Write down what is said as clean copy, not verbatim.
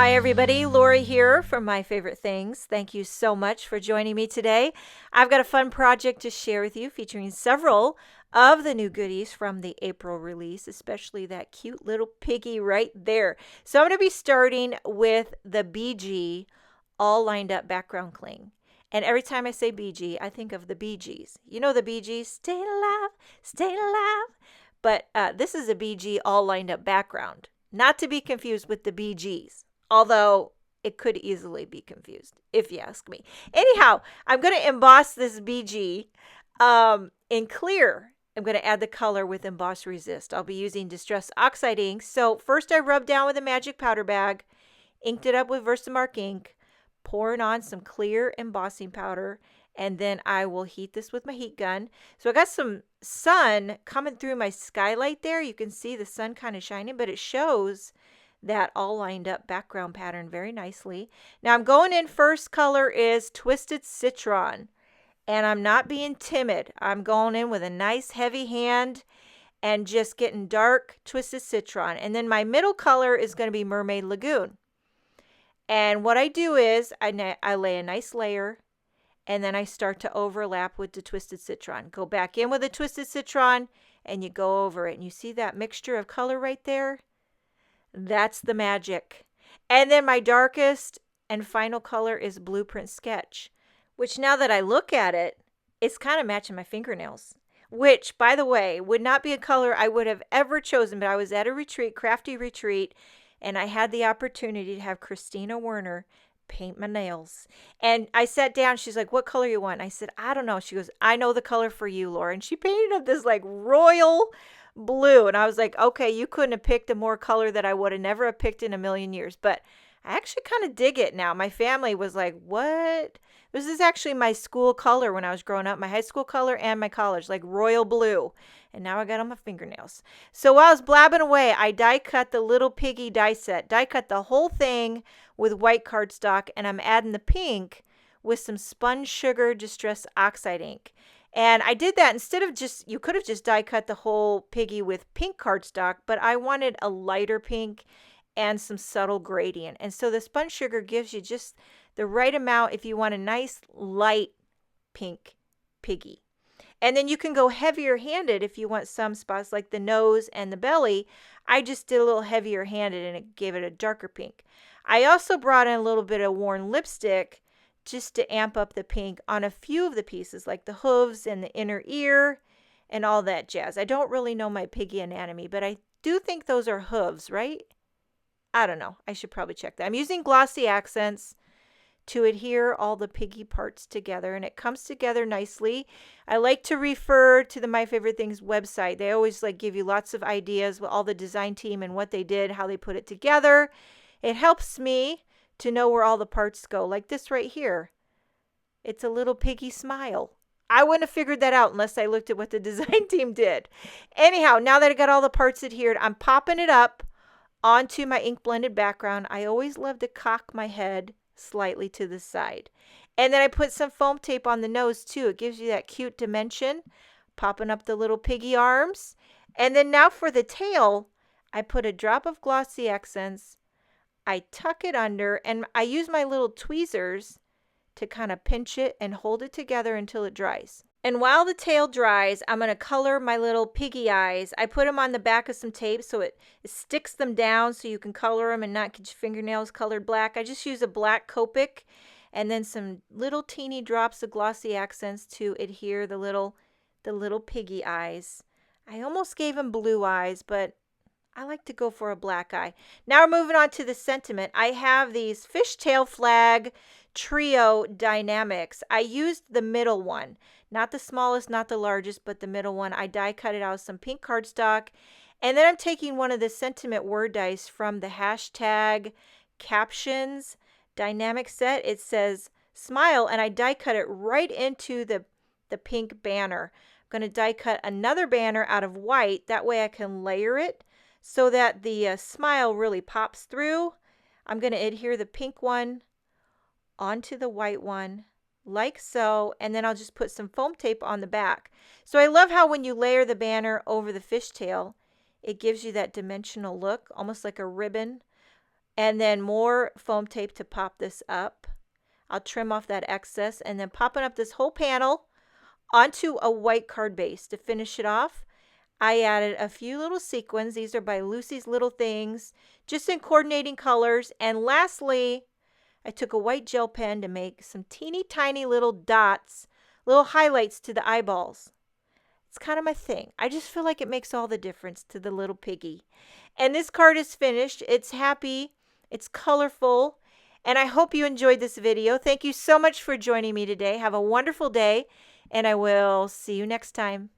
Hi everybody, Laura here from My Favorite Things. Thank you so much for joining me today. I've got a fun project to share with you featuring several of the new goodies from the April release, especially that cute little piggy right there. So I'm going to be starting with the BG all lined up background cling. And every time I say BG, I think of the Bee Gees. You know the Bee Gees, stay alive, stay alive. But this is a BG all lined up background, not to be confused with the Bee Gees. Although it could easily be confused, if you ask me. Anyhow, I'm going to emboss this BG in clear. I'm going to add the color with Emboss Resist. I'll be using Distress Oxide ink. So first I rubbed down with a magic powder bag, inked it up with Versamark ink, pouring on some clear embossing powder, and then I will heat this with my heat gun. So I got some sun coming through my skylight there. You can see the sun kind of shining, but it shows that all lined up background pattern very nicely. Now I'm going in, first color is Twisted Citron, and I'm not being timid. I'm going in with a nice heavy hand and just getting dark Twisted Citron. And then my middle color is going to be Mermaid Lagoon. And what I do is I lay a nice layer, and then I start to overlap with the Twisted Citron. Go back in with the Twisted Citron, and you go over it. And you see that mixture of color right there? That's the magic. And then my darkest and final color is Blueprint Sketch, which now that I look at it, it's kind of matching my fingernails, which, by the way, would not be a color I would have ever chosen, but I was at a retreat, crafty retreat, and I had the opportunity to have Christina Werner paint my nails. And I sat down, she's like, what color you want? I said, I don't know. She goes, I know the color for you, Laura. And she painted up this like royal blue. And I was like, okay, you couldn't have picked a more color that I would have never have picked in a million years. But I actually kind of dig it now. My family was like, what? This is actually my school color when I was growing up, my high school color and my college, like royal blue. And now I got on my fingernails. So while I was blabbing away, I die cut the Little Piggy die set. Die cut the whole thing with white cardstock, and I'm adding the pink with some Spun Sugar Distress Oxide ink. And I did that instead of just, you could have just die cut the whole piggy with pink cardstock, but I wanted a lighter pink and some subtle gradient. And so the Spun Sugar gives you just the right amount if you want a nice light pink piggy. And then you can go heavier handed if you want some spots like the nose and the belly. I just did a little heavier handed and it gave it a darker pink. I also brought in a little bit of worn lipstick just to amp up the pink on a few of the pieces, like the hooves and the inner ear and all that jazz. I don't really know my piggy anatomy, but I do think those are hooves, right? I don't know. I should probably check that. I'm using glossy accents to adhere all the piggy parts together, and it comes together nicely. I like to refer to the My Favorite Things website. They always like give you lots of ideas with all the design team and what they did, how they put it together. It helps me to know where all the parts go, like this right here. It's a little piggy smile. I wouldn't have figured that out unless I looked at what the design team did. Anyhow, now that I got all the parts adhered, I'm popping it up onto my ink blended background. I always love to cock my head slightly to the side. And then I put some foam tape on the nose too. It gives you that cute dimension, popping up the little piggy arms. And then now for the tail, I put a drop of glossy accents. I tuck it under, and I use my little tweezers to kind of pinch it and hold it together until it dries. And while the tail dries, I'm going to color my little piggy eyes. I put them on the back of some tape so it sticks them down so you can color them and not get your fingernails colored black. I just use a black Copic and then some little teeny drops of glossy accents to adhere the little piggy eyes. I almost gave them blue eyes, but I like to go for a black eye. Now we're moving on to the sentiment. I have these Fishtail Flag Trio Die-namics. I used the middle one. Not the smallest, not the largest, but the middle one. I die cut it out with some pink cardstock. And then I'm taking one of the sentiment word dice from the hashtag captions dynamic set. It says smile, and I die cut it right into the pink banner. I'm going to die cut another banner out of white. That way I can layer it so that the smile really pops through. I'm going to adhere the pink one onto the white one like so, and then I'll just put some foam tape on the back. So I love how when you layer the banner over the fishtail, it gives you that dimensional look, almost like a ribbon and then more foam tape to pop this up. I'll trim off that excess, and then popping up this whole panel onto a white card base. To finish it off, I added a few little sequins. These are by Lucy's Little Things, just in coordinating colors. And lastly, I took a white gel pen to make some teeny tiny little dots, little highlights to the eyeballs. It's kind of my thing. I just feel like it makes all the difference to the little piggy. And this card is finished. It's happy. It's colorful. And I hope you enjoyed this video. Thank you so much for joining me today. Have a wonderful day, and I will see you next time.